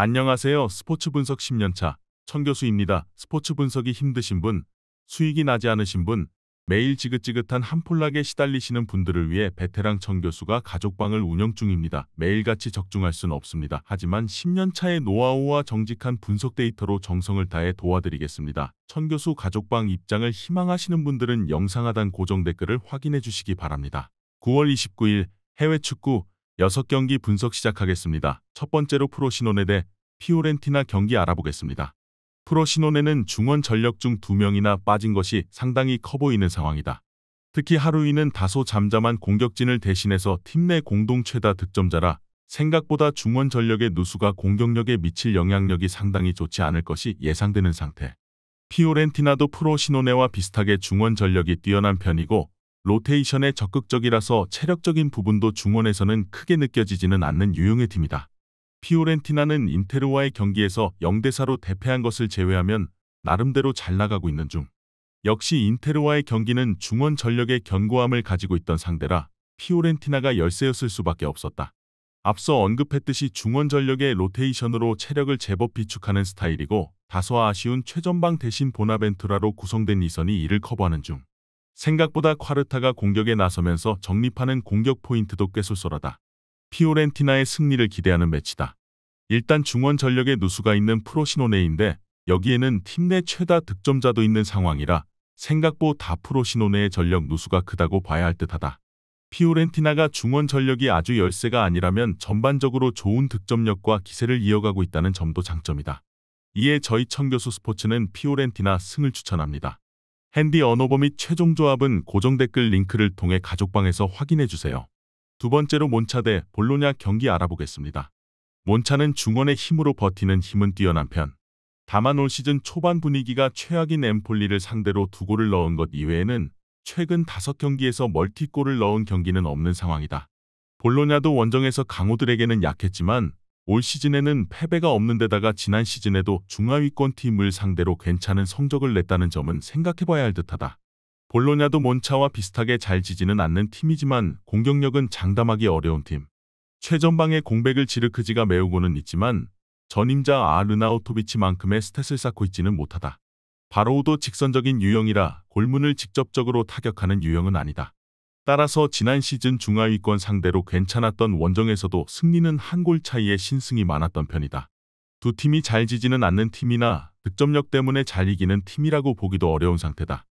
안녕하세요. 스포츠 분석 10년차 천교수입니다. 스포츠 분석이 힘드신 분, 수익이 나지 않으신 분, 매일 지긋지긋한 한폴락에 시달리시는 분들을 위해 베테랑 천교수가 가족방을 운영 중입니다. 매일같이 적중할 수는 없습니다. 하지만 10년차의 노하우와 정직한 분석 데이터로 정성을 다해 도와드리겠습니다. 천교수 가족방 입장을 희망하시는 분들은 영상 하단 고정 댓글을 확인해 주시기 바랍니다. 9월 29일 해외 축구 6경기 분석 시작하겠습니다. 첫 번째로 프로시노네 대 피오렌티나 경기 알아보겠습니다. 프로시노네는 중원 전력 중 2명이나 빠진 것이 상당히 커 보이는 상황이다. 특히 하루이는 다소 잠잠한 공격진을 대신해서 팀 내 공동 최다 득점자라 생각보다 중원 전력의 누수가 공격력에 미칠 영향력이 상당히 좋지 않을 것이 예상되는 상태. 피오렌티나도 프로시노네와 비슷하게 중원 전력이 뛰어난 편이고 로테이션에 적극적이라서 체력적인 부분도 중원에서는 크게 느껴지지는 않는 유형의 팀이다. 피오렌티나는 인테르와의 경기에서 0대4로 대패한 것을 제외하면 나름대로 잘 나가고 있는 중. 역시 인테르와의 경기는 중원 전력의 견고함을 가지고 있던 상대라 피오렌티나가 열세였을 수밖에 없었다. 앞서 언급했듯이 중원 전력의 로테이션으로 체력을 제법 비축하는 스타일이고 다소 아쉬운 최전방 대신 보나벤투라로 구성된 이선이 이를 커버하는 중. 생각보다 콰르타가 공격에 나서면서 적립하는 공격 포인트도 꽤 쏠쏠하다. 피오렌티나의 승리를 기대하는 매치다. 일단 중원 전력의 누수가 있는 프로시노네인데 여기에는 팀 내 최다 득점자도 있는 상황이라 생각보다 프로시노네의 전력 누수가 크다고 봐야 할 듯하다. 피오렌티나가 중원 전력이 아주 열세가 아니라면 전반적으로 좋은 득점력과 기세를 이어가고 있다는 점도 장점이다. 이에 저희 천교수 스포츠는 피오렌티나 승을 추천합니다. 핸디 언어버 및 최종 조합은 고정 댓글 링크를 통해 가족방에서 확인해주세요. 두 번째로 몬차 대 볼로냐 경기 알아보겠습니다. 몬차는 중원의 힘으로 버티는 힘은 뛰어난 편. 다만 올 시즌 초반 분위기가 최악인 엠폴리를 상대로 2골을 넣은 것 이외에는 최근 5경기에서 멀티골을 넣은 경기는 없는 상황이다. 볼로냐도 원정에서 강호들에게는 약했지만 올 시즌에는 패배가 없는 데다가 지난 시즌에도 중하위권 팀을 상대로 괜찮은 성적을 냈다는 점은 생각해봐야 할 듯하다. 볼로냐도 몬차와 비슷하게 잘 지지는 않는 팀이지만 공격력은 장담하기 어려운 팀. 최전방의 공백을 지르크지가 메우고는 있지만 전임자 아르나우토비치만큼의 스탯을 쌓고 있지는 못하다. 바로우도 직선적인 유형이라 골문을 직접적으로 타격하는 유형은 아니다. 따라서 지난 시즌 중하위권 상대로 괜찮았던 원정에서도 승리는 한 골 차이의 신승이 많았던 편이다. 두 팀이 잘 지지는 않는 팀이나 득점력 때문에 잘 이기는 팀이라고 보기도 어려운 상태다.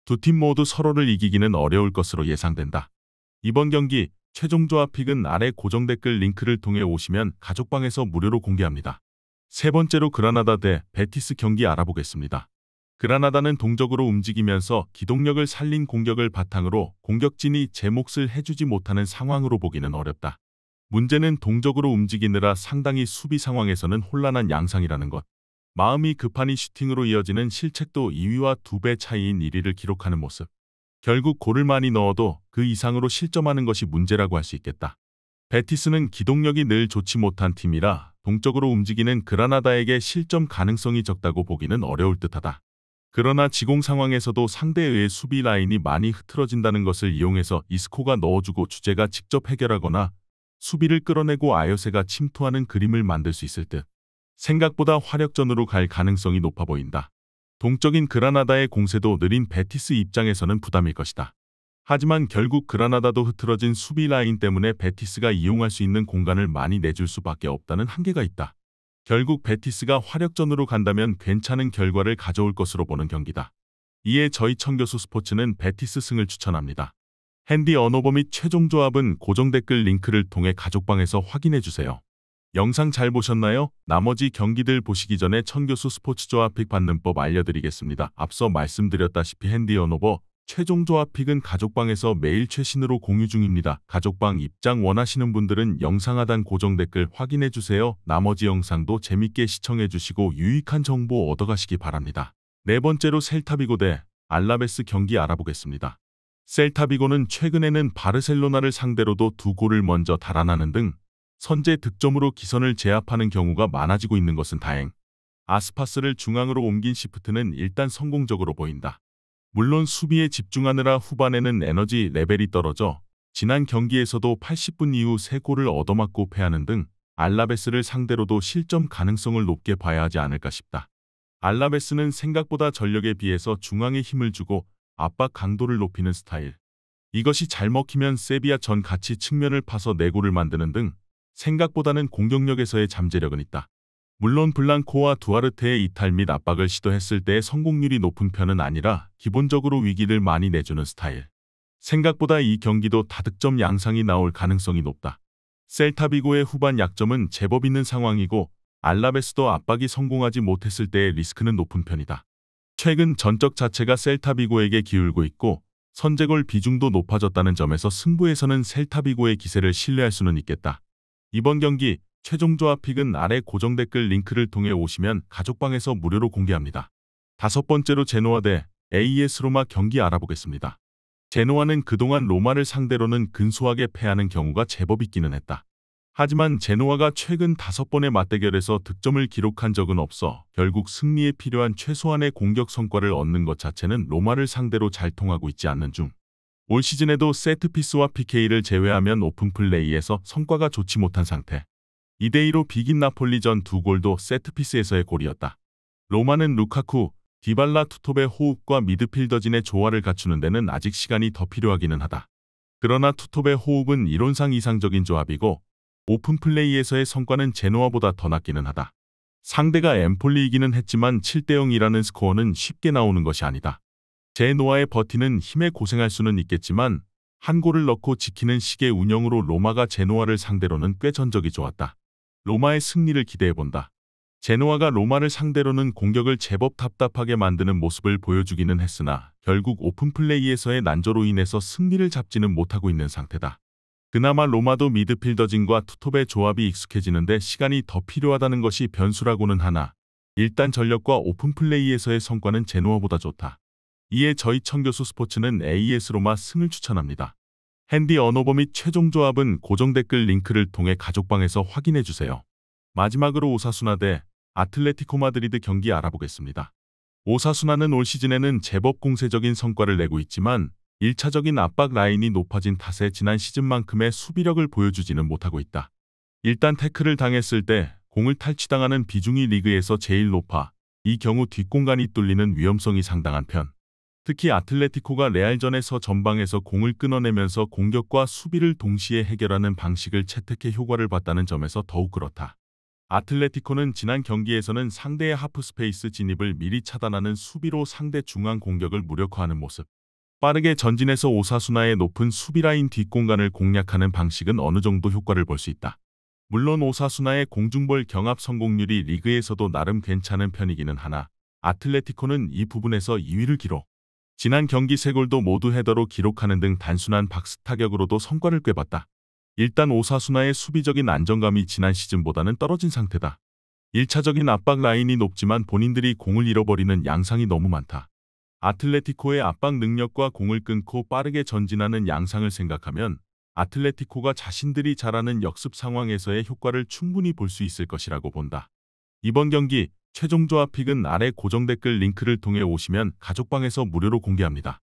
두 팀 모두 서로를 이기기는 어려울 것으로 예상된다. 이번 경기 최종 조합 픽은 아래 고정 댓글 링크를 통해 오시면 가족방에서 무료로 공개합니다. 세 번째로 그라나다 대 베티스 경기 알아보겠습니다. 그라나다는 동적으로 움직이면서 기동력을 살린 공격을 바탕으로 공격진이 제 몫을 해주지 못하는 상황으로 보기는 어렵다. 문제는 동적으로 움직이느라 상당히 수비 상황에서는 혼란한 양상이라는 것. 마음이 급하니 슈팅으로 이어지는 실책도 2위와 2배 차이인 1위를 기록하는 모습. 결국 골을 많이 넣어도 그 이상으로 실점하는 것이 문제라고 할 수 있겠다. 베티스는 기동력이 늘 좋지 못한 팀이라 동적으로 움직이는 그라나다에게 실점 가능성이 적다고 보기는 어려울 듯하다. 그러나 지공 상황에서도 상대의 수비 라인이 많이 흐트러진다는 것을 이용해서 이스코가 넣어주고 주제가 직접 해결하거나 수비를 끌어내고 아요세가 침투하는 그림을 만들 수 있을 듯. 생각보다 화력전으로 갈 가능성이 높아 보인다. 동적인 그라나다의 공세도 느린 베티스 입장에서는 부담일 것이다. 하지만 결국 그라나다도 흐트러진 수비 라인 때문에 베티스가 이용할 수 있는 공간을 많이 내줄 수밖에 없다는 한계가 있다. 결국 베티스가 화력전으로 간다면 괜찮은 결과를 가져올 것으로 보는 경기다. 이에 저희 천교수 스포츠는 베티스 승을 추천합니다. 핸디 언어버 및 최종 조합은 고정 댓글 링크를 통해 가족방에서 확인해주세요. 영상 잘 보셨나요? 나머지 경기들 보시기 전에 천교수 스포츠 조합 픽 받는 법 알려드리겠습니다. 앞서 말씀드렸다시피 핸디 언어버 최종 조합 픽은 가족방에서 매일 최신으로 공유 중입니다. 가족방 입장 원하시는 분들은 영상 하단 고정 댓글 확인해주세요. 나머지 영상도 재밌게 시청해주시고 유익한 정보 얻어가시기 바랍니다. 네 번째로 셀타비고 대 알라베스 경기 알아보겠습니다. 셀타비고는 최근에는 바르셀로나를 상대로도 2골을 먼저 달아나는 등 선제 득점으로 기선을 제압하는 경우가 많아지고 있는 것은 다행. 아스파스를 중앙으로 옮긴 시프트는 일단 성공적으로 보인다. 물론 수비에 집중하느라 후반에는 에너지 레벨이 떨어져 지난 경기에서도 80분 이후 3골을 얻어맞고 패하는 등 알라베스를 상대로도 실점 가능성을 높게 봐야 하지 않을까 싶다. 알라베스는 생각보다 전력에 비해서 중앙에 힘을 주고 압박 강도를 높이는 스타일. 이것이 잘 먹히면 세비야 전 같이 측면을 파서 내골을 만드는 등 생각보다는 공격력에서의 잠재력은 있다. 물론 블랑코와 두아르테의 이탈 및 압박을 시도했을 때의 성공률이 높은 편은 아니라 기본적으로 위기를 많이 내주는 스타일. 생각보다 이 경기도 다득점 양상이 나올 가능성이 높다. 셀타비고의 후반 약점은 제법 있는 상황이고 알라베스도 압박이 성공하지 못했을 때의 리스크는 높은 편이다. 최근 전적 자체가 셀타비고에게 기울고 있고 선제골 비중도 높아졌다는 점에서 승부에서는 셀타비고의 기세를 신뢰할 수는 있겠다. 이번 경기 최종 조합 픽은 아래 고정 댓글 링크를 통해 오시면 가족방에서 무료로 공개합니다. 다섯 번째로 제노아 대 AS 로마 경기 알아보겠습니다. 제노아는 그동안 로마를 상대로는 근소하게 패하는 경우가 제법 있기는 했다. 하지만 제노아가 최근 5번의 맞대결에서 득점을 기록한 적은 없어 결국 승리에 필요한 최소한의 공격 성과를 얻는 것 자체는 로마를 상대로 잘 통하고 있지 않는 중. 올 시즌에도 세트피스와 PK를 제외하면 오픈플레이에서 성과가 좋지 못한 상태. 2대2로 비긴 나폴리전 2골도 세트피스에서의 골이었다. 로마는 루카쿠, 디발라 투톱의 호흡과 미드필더진의 조화를 갖추는 데는 아직 시간이 더 필요하기는 하다. 그러나 투톱의 호흡은 이론상 이상적인 조합이고 오픈플레이에서의 성과는 제노아보다 더 낫기는 하다. 상대가 엠폴리이기는 했지만 7대0이라는 스코어는 쉽게 나오는 것이 아니다. 제노아의 버티는 힘에 고생할 수는 있겠지만 한 골을 넣고 지키는 식의 운영으로 로마가 제노아를 상대로는 꽤 전적이 좋았다. 로마의 승리를 기대해본다. 제노아가 로마를 상대로는 공격을 제법 답답하게 만드는 모습을 보여주기는 했으나 결국 오픈플레이에서의 난조로 인해서 승리를 잡지는 못하고 있는 상태다. 그나마 로마도 미드필더진과 투톱의 조합이 익숙해지는데 시간이 더 필요하다는 것이 변수라고는 하나 일단 전력과 오픈플레이에서의 성과는 제노아보다 좋다. 이에 저희 청교수 스포츠는 AS 로마 승을 추천합니다. 핸디 언어버 및 최종 조합은 고정 댓글 링크를 통해 가족방에서 확인해주세요. 마지막으로 오사수나 대 아틀레티코 마드리드 경기 알아보겠습니다. 오사수나는 올 시즌에는 제법 공세적인 성과를 내고 있지만 1차적인 압박 라인이 높아진 탓에 지난 시즌만큼의 수비력을 보여주지는 못하고 있다. 일단 태클을 당했을 때 공을 탈취당하는 비중이 리그에서 제일 높아 이 경우 뒷공간이 뚫리는 위험성이 상당한 편. 특히 아틀레티코가 레알전에서 전방에서 공을 끊어내면서 공격과 수비를 동시에 해결하는 방식을 채택해 효과를 봤다는 점에서 더욱 그렇다. 아틀레티코는 지난 경기에서는 상대의 하프스페이스 진입을 미리 차단하는 수비로 상대 중앙 공격을 무력화하는 모습. 빠르게 전진해서 오사수나의 높은 수비라인 뒷공간을 공략하는 방식은 어느 정도 효과를 볼 수 있다. 물론 오사수나의 공중볼 경합 성공률이 리그에서도 나름 괜찮은 편이기는 하나 아틀레티코는 이 부분에서 2위를 기록. 지난 경기 3골도 모두 헤더로 기록하는 등 단순한 박스 타격으로도 성과를 꿰봤다. 일단 오사수나의 수비적인 안정감이 지난 시즌보다는 떨어진 상태다. 1차적인 압박 라인이 높지만 본인들이 공을 잃어버리는 양상이 너무 많다. 아틀레티코의 압박 능력과 공을 끊고 빠르게 전진하는 양상을 생각하면 아틀레티코가 자신들이 잘하는 역습 상황에서의 효과를 충분히 볼 수 있을 것이라고 본다. 이번 경기 최종 조합 픽은 아래 고정 댓글 링크를 통해 오시면 가족방에서 무료로 공개합니다.